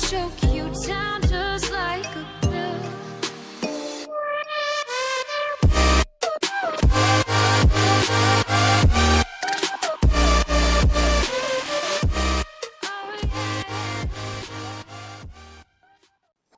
choke you down just like a pill.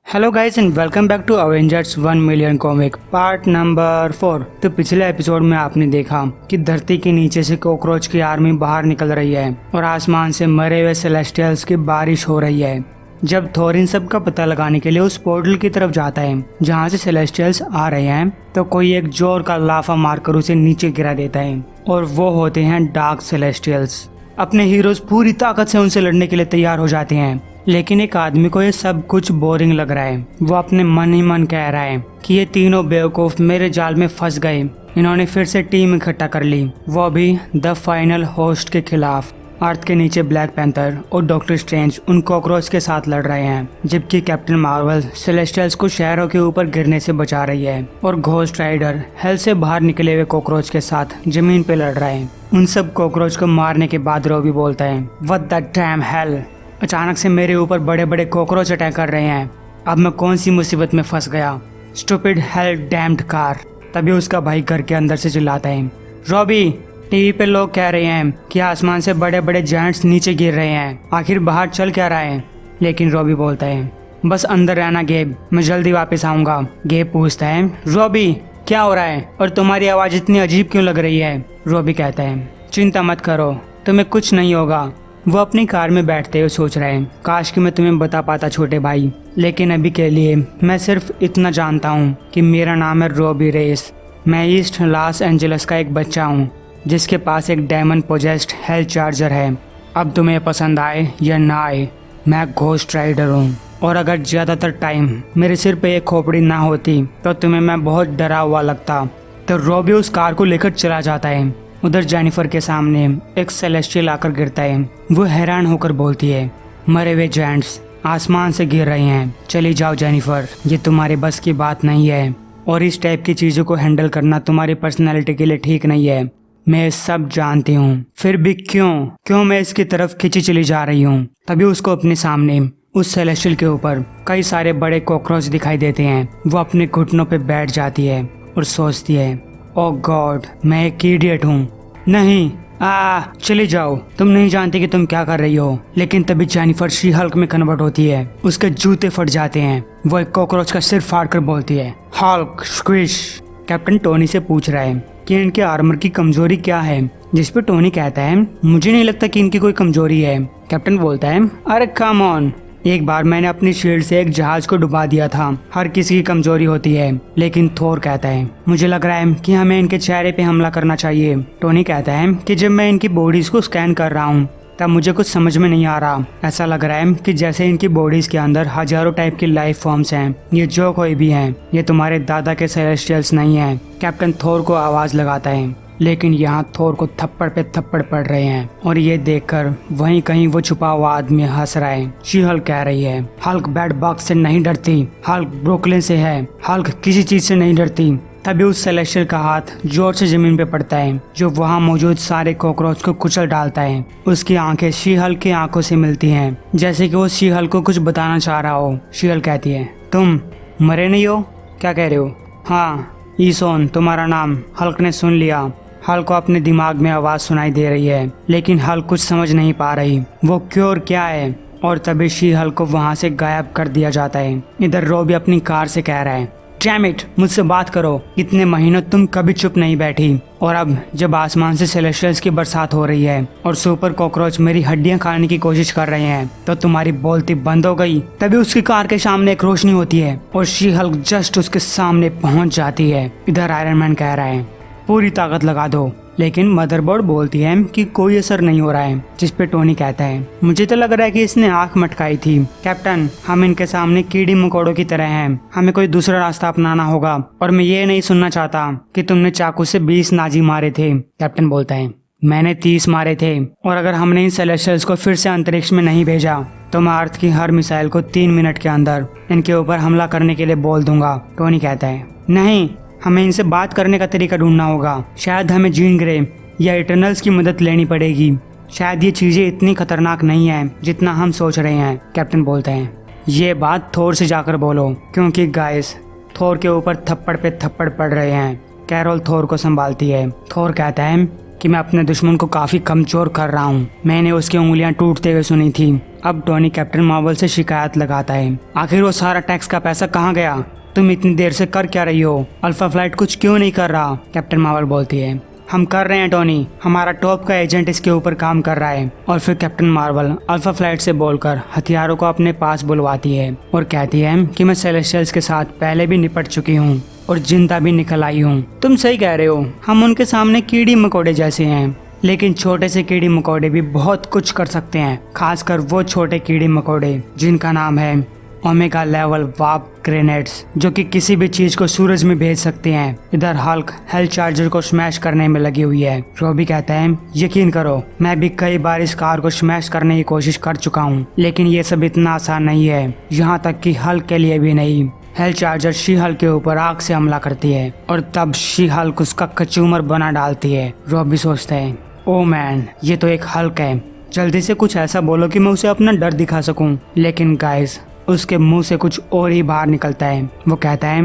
Hello guys and welcome back to Avengers 1 million comic part number 4। तो पिछले episode में आपने देखा कि धरती के नीचे से कॉकरोच की आर्मी बाहर निकल रही है और आसमान से मरे हुए सेलेस्टियल्स की बारिश हो रही है। जब थोर इन सब का पता लगाने के लिए उस पोर्टल की तरफ जाता है जहाँ से सेलेस्टियल्स आ रहे हैं, तो कोई एक जोर का लाफा मारकर उसे नीचे गिरा देता है और वो होते हैं डार्क सेलेस्टियल्स। अपने हीरोज पूरी ताकत से उनसे लड़ने के लिए तैयार हो जाते हैं, लेकिन एक आदमी को ये सब कुछ बोरिंग लग रहा है। वो अपने मन ही मन कह रहा है कि ये तीनों बेवकूफ मेरे जाल में फंस गए। इन्होंने फिर से टीम इकट्ठा कर ली, वो भी द फाइनल होस्ट के खिलाफ। अर्थ के नीचे ब्लैक पैंथर और डॉक्टर स्ट्रेंज उन कॉकरोच के साथ लड़ रहे हैं, जबकि कैप्टन मार्वल सेलेस्टियल्स को शहरों के ऊपर गिरने से बचा रही है और घोस्ट राइडर हेल से बाहर निकले हुए कॉकरोच के साथ जमीन पे लड़ रहे हैं। उन सब कॉकरोच को मारने के बाद रॉबी बोलता है, व्हाट द डैम हेल, अचानक से मेरे ऊपर बड़े बड़े कॉकरोच अटैक कर रहे हैं। अब मैं कौन सी मुसीबत में फंस गया। Stupid hell damned car. तभी उसका भाई घर के अंदर से चिल्लाता है, रॉबी टीवी पे लोग कह रहे हैं कि आसमान से बड़े बड़े जायंट्स नीचे गिर रहे हैं, आखिर बाहर चल क्या रहा है। लेकिन रॉबी बोलता है, बस अंदर रहना गेब, मैं जल्दी वापस आऊंगा। गेब पूछता है, रॉबी क्या हो रहा है और तुम्हारी आवाज इतनी अजीब क्यों लग रही है। रॉबी कहता है, चिंता मत करो, तुम्हें कुछ नहीं होगा। वो अपनी कार में बैठते हुए सोच रहे हैं, काश कि मैं तुम्हें बता पाता छोटे भाई, लेकिन अभी के लिए मैं सिर्फ इतना जानता हूँ कि मेरा नाम है रॉबी रेस। मैं ईस्ट लॉस एंजलिस का एक बच्चा हूँ जिसके पास एक डायमंड पोजेस्ड हेल्थ चार्जर है। अब तुम्हें पसंद आए या ना आए, मैं घोस्ट राइडर हूँ और अगर ज़्यादातर टाइम मेरे सिर पे एक खोपड़ी ना होती तो तुम्हें मैं बहुत डरा हुआ लगता। तो रॉबी उस कार को लेकर चला जाता है। उधर जेनिफर के सामने एक सेलेस्टियल आकर गिरता है। वो हैरान होकर बोलती है, मरे हुए जायंट्स आसमान से गिर रहे हैं, चली जाओ जेनिफर, ये तुम्हारे बस की बात नहीं है और इस टाइप की चीज़ों को हैंडल करना तुम्हारी पर्सनैलिटी के लिए ठीक नहीं है। मैं सब जानती हूँ, फिर भी क्यों मैं इसकी तरफ खिंची चली जा रही हूँ। तभी उसको अपने सामने उस सेलेस्टियल के ऊपर कई सारे बड़े कॉकरोच दिखाई देते हैं। वो अपने घुटनों पे बैठ जाती है और सोचती है, ओह गॉड, मैं एक इडियट हूँ। नहीं, चली जाओ, तुम नहीं जानती कि तुम क्या कर रही हो। लेकिन तभी जेनिफर शी हल्क में कन्वर्ट होती है, उसके जूते फट जाते हैं। वो एक कॉकरोच का सिर फाड़ कर बोलती है, हल्क स्क्विश। कैप्टन टोनी से पूछ रहा है कि इनके आर्मर की कमजोरी क्या है, जिस पे टोनी कहता है, मुझे नहीं लगता कि इनकी कोई कमजोरी है। कैप्टन बोलता है, अरे कम ऑन, एक बार मैंने अपनी शील्ड से एक जहाज को डुबा दिया था, हर किसी की कमजोरी होती है। लेकिन थोर कहता है, मुझे लग रहा है कि हमें इनके चेहरे पे हमला करना चाहिए। टोनी कहता है कि जब मैं इनकी बॉडीज को स्कैन कर रहा हूँ तब मुझे कुछ समझ में नहीं आ रहा। ऐसा लग रहा है कि जैसे इनकी बॉडीज के अंदर हजारों टाइप की लाइफ फॉर्म्स हैं। ये जो कोई भी हैं, ये तुम्हारे दादा के सेलेस्टियल्स नहीं हैं। कैप्टन थोर को आवाज लगाता है, लेकिन यहाँ थोर को थप्पड़ पे थप्पड़ पड़ रहे हैं और ये देखकर वहीं कहीं वो छुपा हुआ आदमी हंस रहा है। शी हल्क कह रही है, हल्क बैड बॉक्स से नहीं डरती, हल्क ब्रुकलिन से है, हल्क किसी चीज से नहीं डरती। तभी उस सेलेस्टियल का हाथ जोर से जमीन पे पड़ता है, जो वहाँ मौजूद सारे कॉकरोच को कुचल डालता है। उसकी आंखें शी हल्क की आंखों से मिलती हैं, जैसे कि वो शी हल्क को कुछ बताना चाह रहा हो। शी हल्क कहती है, तुम मरे नहीं हो, क्या कह रहे हो। हाँ ईसोन तुम्हारा नाम। हल्क ने सुन लिया। हल्क को अपने दिमाग में आवाज सुनाई दे रही है, लेकिन हल्क कुछ समझ नहीं पा रही वो क्योर क्या है। और तभी शी हल्क को वहां से गायब कर दिया जाता है। इधर रॉबी अपनी कार से कह रहा है, डैम इट, मुझसे बात करो, इतने महीनों तुम कभी चुप नहीं बैठी। और अब जब आसमान से सेलेस्टियल्स की बरसात हो रही है और सुपर कॉकरोच मेरी हड्डियां खाने की कोशिश कर रहे हैं, तो तुम्हारी बोलती बंद हो गई। तभी उसकी कार के सामने एक रोशनी होती है और शी हल्क जस्ट उसके सामने पहुंच जाती है। इधर आयरन मैन कह रहा है, पूरी ताकत लगा दो, लेकिन मदरबोर्ड बोलती है कि कोई असर नहीं हो रहा है। जिस पे टोनी कहता है, मुझे तो लग रहा है कि इसने आंख मटकाई थी। कैप्टन, हम इनके सामने कीड़ी मकोड़ों की तरह हैं, हमें कोई दूसरा रास्ता अपनाना होगा। और मैं ये नहीं सुनना चाहता कि तुमने चाकू से 20 नाजी मारे थे। कैप्टन बोलता है, मैंने 30 मारे थे, और अगर हमने इन सेलेस्टियल्स को फिर से अंतरिक्ष में नहीं भेजा तो मैं अर्थ की हर मिसाइल को 3 मिनट के अंदर इनके ऊपर हमला करने के लिए बोल दूंगा। टोनी कहता है, नहीं, हमें इनसे बात करने का तरीका ढूंढना होगा। शायद हमें जीन ग्रे या इटरनल्स की मदद लेनी पड़ेगी। शायद ये चीजें इतनी खतरनाक नहीं है जितना हम सोच रहे हैं। कैप्टन बोलते हैं, ये बात थोर से जाकर बोलो, क्योंकि गाइस थोर के ऊपर थप्पड़ पे थप्पड़ पड़ रहे हैं। कैरोल थोर को संभालती है। थोर कहता है कि मैं अपने दुश्मन को काफी कमजोर कर रहा हूँ। मैंने उसकी उंगलियां टूटते हुए सुनी थी। अब टोनी कैप्टन मार्वल से शिकायत लगाता है, आखिर वो सारा टैक्स का पैसा कहाँ गया? तुम इतनी देर से कर क्या रही हो? अल्फा फ्लाइट कुछ क्यों नहीं कर रहा? कैप्टन मार्वल बोलती है, हम कर रहे हैं टोनी, हमारा टॉप का एजेंट इसके ऊपर काम कर रहा है। और फिर कैप्टन मार्वल अल्फा फ्लाइट से बोलकर हथियारों को अपने पास बुलवाती है और कहती है कि मैं सेलेस्टियल्स के साथ पहले भी निपट चुकी हूँ और जिंदा भी निकल आई हूँ। तुम सही कह रहे हो, हम उनके सामने कीड़ी मकोड़े जैसे हैं, लेकिन छोटे से कीड़ी मकोड़े भी बहुत कुछ कर सकते हैं, खासकर वो छोटे कीड़ी मकोड़े जिनका नाम है ओमेगा लेवल वार्प ग्रेनेड्स, जो कि किसी भी चीज को सूरज में भेज सकते हैं। इधर हल्क हेल्थ चार्जर को स्मैश करने में लगी हुई है। रॉबी कहता है, यकीन करो मैं भी कई बार इस कार को स्मैश करने की कोशिश कर चुका हूँ, लेकिन ये सब इतना आसान नहीं है, यहाँ तक कि हल्क के लिए भी नहीं। हेल्थ चार्जर शी हल्क के ऊपर आग से हमला करती है और तब शी हल्क उसका कचूमर बना डालती है। रॉबी सोचता है, ओ मैन, ये तो एक हल्क है, जल्दी से कुछ ऐसा बोलो कि मैं उसे अपना डर दिखा सकूं। लेकिन गाइस उसके मुंह से कुछ और ही बाहर निकलता है। वो कहता है,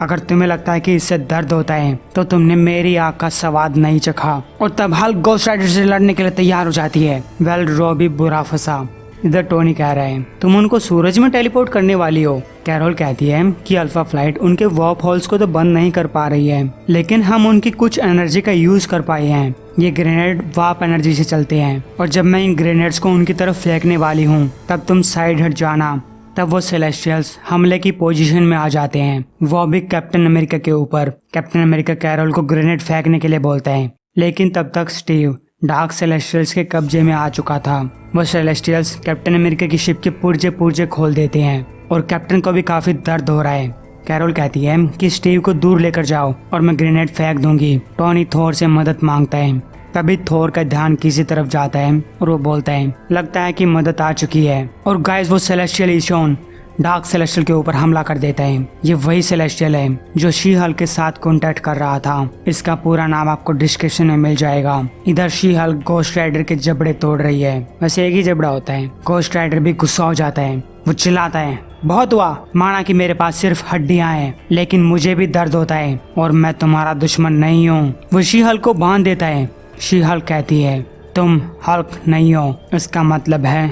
अगर तुम्हें लगता है कि इससे दर्द होता है तो तुमने मेरी आग का स्वाद नहीं चखा। और तब हल्क गोस्ट राइडर से लड़ने के लिए तैयार हो जाती है। वेल रॉबी बुरा फंसा। इधर टोनी कह रहा है, तुम उनको सूरज में टेलीपोर्ट करने वाली हो। कैरोल कहती है कि अल्फा फ्लाइट उनके वार्प होल्स को तो बंद नहीं कर पा रही है, लेकिन हम उनकी कुछ एनर्जी का यूज कर पाए हैं। ये ग्रेनेड वार्प एनर्जी से चलते हैं और जब मैं इन ग्रेनेड्स को उनकी तरफ फेंकने वाली हूँ तब तुम साइड हट जाना। तब वो सेलेस्टियल्स हमले की पोजीशन में आ जाते हैं, वो भी कैप्टन अमेरिका के ऊपर। कैप्टन अमेरिका कैरोल को ग्रेनेड फेंकने के लिए बोलता है, लेकिन तब तक स्टीव डार्क सेलेस्टियल्स के कब्जे में आ चुका था। वो सेलेस्टियल्स कैप्टन अमेरिका की शिप के पुर्जे पुर्जे खोल देते हैं और कैप्टन को भी काफी दर्द हो रहा है। कैरोल कहती है कि स्टीव को दूर लेकर जाओ और मैं ग्रेनेड फेंक दूंगी। टोनी थोर से मदद मांगता है। तभी थोर का ध्यान किसी तरफ जाता है और वो बोलता है, लगता है कि मदद आ चुकी है। और गाइस वो सेलेस्टियल ईशोन डार्क सेलेस्टियल के ऊपर हमला कर देता है। ये वही सेलेस्टियल है जो शी हल्क के साथ कॉन्टैक्ट कर रहा था। इसका पूरा नाम आपको डिस्क्रिप्शन में मिल जाएगा। इधर शी हल्क गोस्ट राइडर के जबड़े तोड़ रही है। वैसे एक ही जबड़ा होता है। गोस्ट राइडर भी गुस्सा हो जाता है। वो चिल्लाता है, बहुत हुआ, माना कि मेरे पास सिर्फ हड्डियां हैं, लेकिन मुझे भी दर्द होता है और मैं तुम्हारा दुश्मन नहीं हूँ। वो शी हल्क को बांध देता है। शी हल्क कहती है, तुम हल्क नहीं हो, इसका मतलब है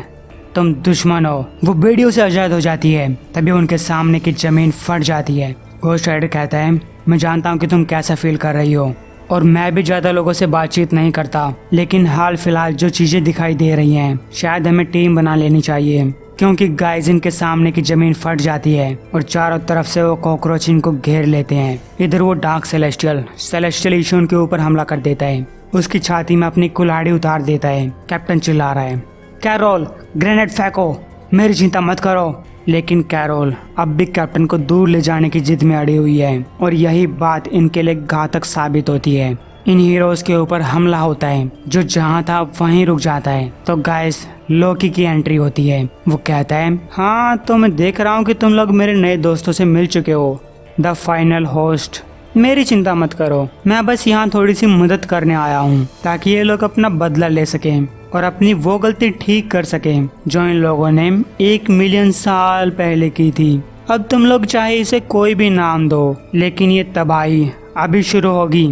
तुम दुश्मन हो। वो वीडियो से आजाद हो जाती है। तभी उनके सामने की जमीन फट जाती है। गोस्ट राइडर कहता है, मैं जानता हूँ कि तुम कैसा फील कर रही हो और मैं भी ज्यादा लोगों से बातचीत नहीं करता, लेकिन हाल फिलहाल जो चीजें दिखाई दे रही हैं शायद हमें टीम बना लेनी चाहिए, क्योंकि गाइस इनके सामने की जमीन फट जाती है और चारों तरफ से वो कॉकरोच इनको घेर लेते हैं। इधर वो डार्क सेलेस्टियल ईशोन के ऊपर हमला कर देता है। उसकी छाती में अपनी कुल्हाड़ी उतार देता है। कैप्टन चिल्ला रहा है, कैरोल ग्रेनेड फेंको, मेरी चिंता मत करो। लेकिन कैरोल अब भी कैप्टन को दूर ले जाने की जिद में अड़ी हुई है और यही बात इनके लिए घातक साबित होती है। इन हीरोज के ऊपर हमला होता है जो जहाँ था वहीं रुक जाता है। तो गाइस लोकी की एंट्री होती है। वो कहता है, हाँ तो मैं देख रहा हूँ कि तुम लोग मेरे नए दोस्तों से मिल चुके हो, द फाइनल होस्ट। मेरी चिंता मत करो, मैं बस यहाँ थोड़ी सी मदद करने आया हूँ ताकि ये लोग अपना बदला ले सकें और अपनी वो गलती ठीक कर सकें जो इन लोगों ने 1 मिलियन साल पहले की थी। अब तुम लोग चाहे इसे कोई भी नाम दो, लेकिन ये तबाही अभी शुरू होगी।